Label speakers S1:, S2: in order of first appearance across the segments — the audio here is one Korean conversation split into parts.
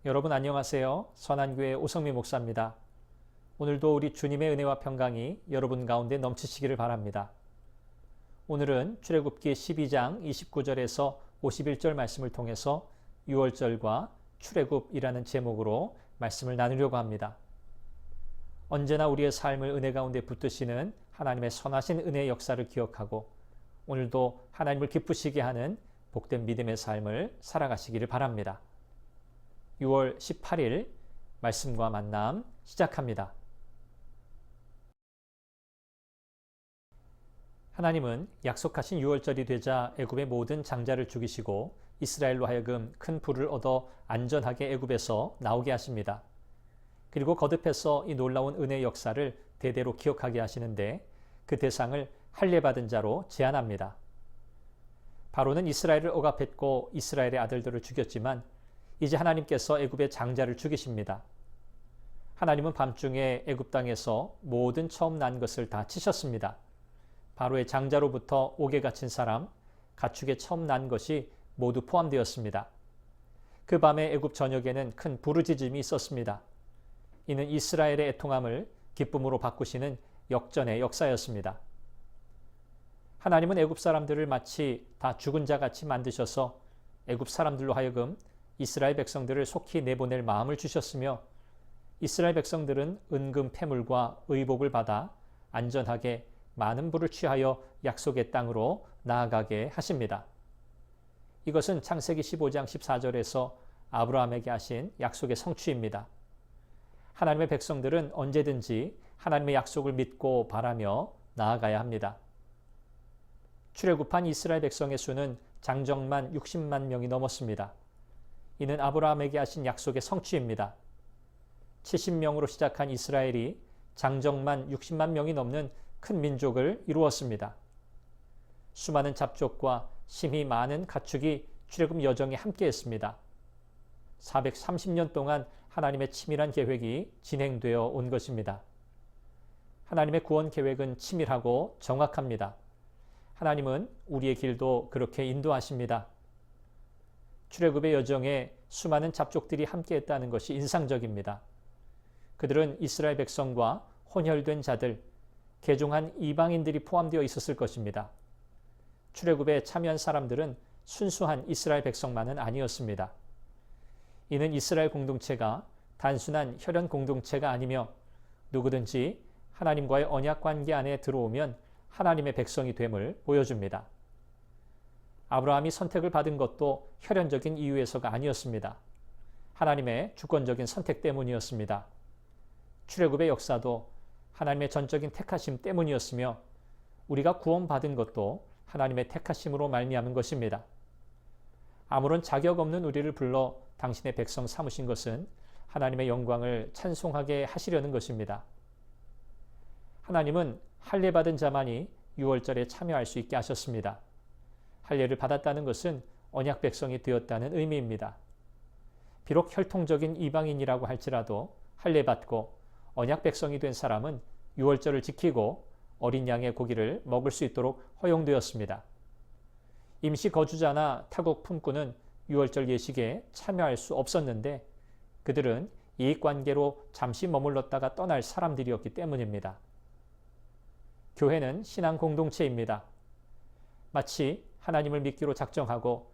S1: 여러분 안녕하세요. 선한교회 오성미 목사입니다. 오늘도 우리 주님의 은혜와 평강이 여러분 가운데 넘치시기를 바랍니다. 오늘은 출애굽기 12장 29절에서 51절 말씀을 통해서 유월절과 출애굽이라는 제목으로 말씀을 나누려고 합니다. 언제나 우리의 삶을 은혜 가운데 붙드시는 하나님의 선하신 은혜의 역사를 기억하고 오늘도 하나님을 기쁘시게 하는 복된 믿음의 삶을 살아가시기를 바랍니다. 6월 18일 말씀과 만남 시작합니다. 하나님은 약속하신 유월절이 되자 애굽의 모든 장자를 죽이시고 이스라엘로 하여금 큰 부를 얻어 안전하게 애굽에서 나오게 하십니다. 그리고 거듭해서 이 놀라운 은혜의 역사를 대대로 기억하게 하시는데 그 대상을 할례받은 자로 제안합니다. 바로는 이스라엘을 억압했고 이스라엘의 아들들을 죽였지만 이제 하나님께서 애굽의 장자를 죽이십니다. 하나님은 밤중에 애굽 땅에서 모든 처음 난 것을 다 치셨습니다. 바로의 장자로부터 옥에 갇힌 사람, 가축에 처음 난 것이 모두 포함되었습니다. 그 밤에 애굽 전역에는 큰 부르짖음이 있었습니다. 이는 이스라엘의 애통함을 기쁨으로 바꾸시는 역전의 역사였습니다. 하나님은 애굽 사람들을 마치 다 죽은 자 같이 만드셔서 애굽 사람들로 하여금 이스라엘 백성들을 속히 내보낼 마음을 주셨으며 이스라엘 백성들은 은금 패물과 의복을 받아 안전하게 많은 부를 취하여 약속의 땅으로 나아가게 하십니다. 이것은 창세기 15장 14절에서 아브라함에게 하신 약속의 성취입니다. 하나님의 백성들은 언제든지 하나님의 약속을 믿고 바라며 나아가야 합니다. 출애굽한 이스라엘 백성의 수는 장정만 60만 명이 넘었습니다. 이는 아브라함에게 하신 약속의 성취입니다. 70명으로 시작한 이스라엘이 장정만 60만 명이 넘는 큰 민족을 이루었습니다. 수많은 잡족과 심히 많은 가축이 출애굽 여정에 함께했습니다. 430년 동안 하나님의 치밀한 계획이 진행되어 온 것입니다. 하나님의 구원 계획은 치밀하고 정확합니다. 하나님은 우리의 길도 그렇게 인도하십니다. 출애굽의 여정에 수많은 잡족들이 함께했다는 것이 인상적입니다. 그들은 이스라엘 백성과 혼혈된 자들, 개종한 이방인들이 포함되어 있었을 것입니다. 출애굽에 참여한 사람들은 순수한 이스라엘 백성만은 아니었습니다. 이는 이스라엘 공동체가 단순한 혈연 공동체가 아니며 누구든지 하나님과의 언약 관계 안에 들어오면 하나님의 백성이 됨을 보여줍니다. 아브라함이 선택을 받은 것도 혈연적인 이유에서가 아니었습니다. 하나님의 주권적인 선택 때문이었습니다. 출애굽의 역사도 하나님의 전적인 택하심 때문이었으며 우리가 구원받은 것도 하나님의 택하심으로 말미암은 것입니다. 아무런 자격 없는 우리를 불러 당신의 백성 삼으신 것은 하나님의 영광을 찬송하게 하시려는 것입니다. 하나님은 할례받은 자만이 유월절에 참여할 수 있게 하셨습니다. 할례를 받았다는 것은 언약 백성이 되었다는 의미입니다. 비록 혈통적인 이방인이라고 할지라도 할례받고 언약 백성이 된 사람은 유월절을 지키고 어린 양의 고기를 먹을 수 있도록 허용되었습니다. 임시 거주자나 타국 품꾼은 유월절 예식에 참여할 수 없었는데 그들은 이익관계로 잠시 머물렀다가 떠날 사람들이었기 때문입니다. 교회는 신앙 공동체입니다. 마치 하나님을 믿기로 작정하고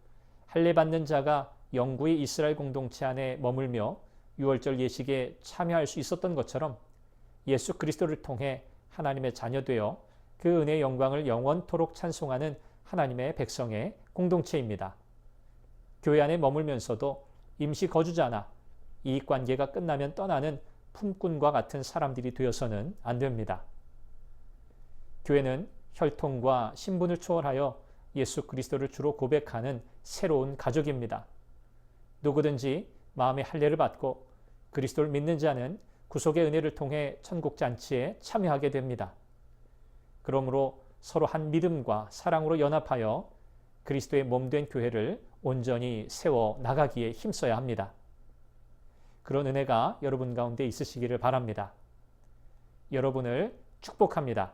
S1: 할례받는 자가 영구히 이스라엘 공동체 안에 머물며 유월절 예식에 참여할 수 있었던 것처럼 예수 그리스도를 통해 하나님의 자녀되어 그 은혜의 영광을 영원토록 찬송하는 하나님의 백성의 공동체입니다. 교회 안에 머물면서도 임시 거주자나 이익관계가 끝나면 떠나는 품꾼과 같은 사람들이 되어서는 안 됩니다. 교회는 혈통과 신분을 초월하여 예수 그리스도를 주로 고백하는 새로운 가족입니다. 누구든지 마음의 할례를 받고 그리스도를 믿는 자는 구속의 은혜를 통해 천국 잔치에 참여하게 됩니다. 그러므로 서로 한 믿음과 사랑으로 연합하여 그리스도의 몸된 교회를 온전히 세워 나가기에 힘써야 합니다. 그런 은혜가 여러분 가운데 있으시기를 바랍니다. 여러분을 축복합니다.